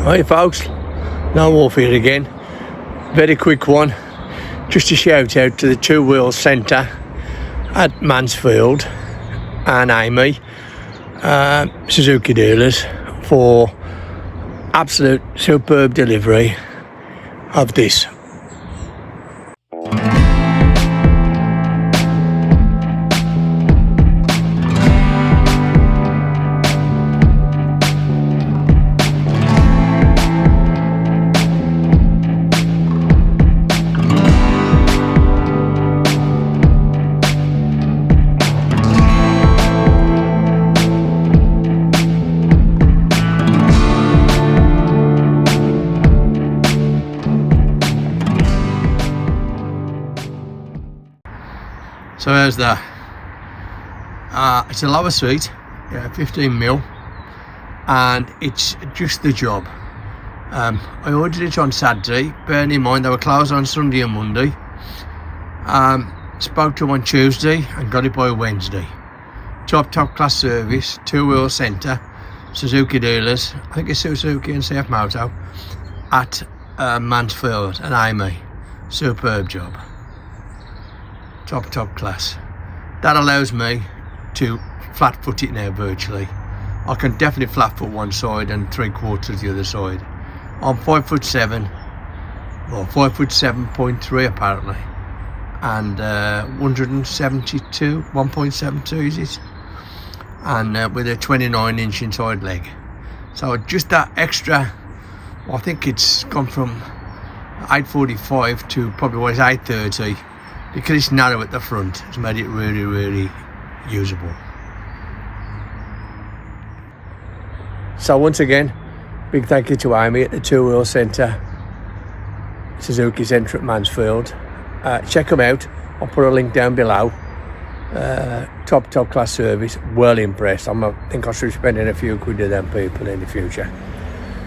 Hi folks, Lone Wolf here again. Very quick one, just a shout out to the Two Wheel Centre at Mansfield and Amy, Suzuki dealers, for absolute superb delivery of this. So there's that. It's a lower seat, 15mm, and it's just the job. I ordered it on Saturday, bearing in mind they were closed on Sunday and Monday. Spoke to them on Tuesday and got it by Wednesday. Top class service, Two Wheel Centre, Suzuki dealers, I think it's Suzuki and CF Moto, at Mansfield and Amy. Superb job. Top class. That allows me to flat foot it now virtually. I can definitely flat foot one side and 3/4 the other side. I'm 5'7", well 5'7.3" apparently, and 1.72 is it, and with a 29-inch inside leg. So just that extra, I think it's gone from 8.45 to probably what is 8.30. Because it's narrow at the front, it's made it really usable. So once again, big thank you to Amy at the Two Wheel Centre, Suzuki Centre at Mansfield. Check them out, I'll put a link down below. Top class service, well impressed. I think I should be spending a few quid with them people in the future.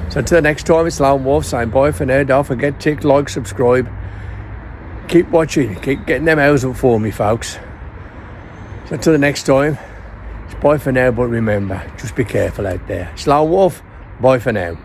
So until the next time, it's Lone Wolf saying bye for now. Don't forget, tick, like, subscribe. Keep watching, keep getting them hours up for me, folks. So until the next time, it's bye for now, but remember, just be careful out there. It's Lone Wolf, bye for now.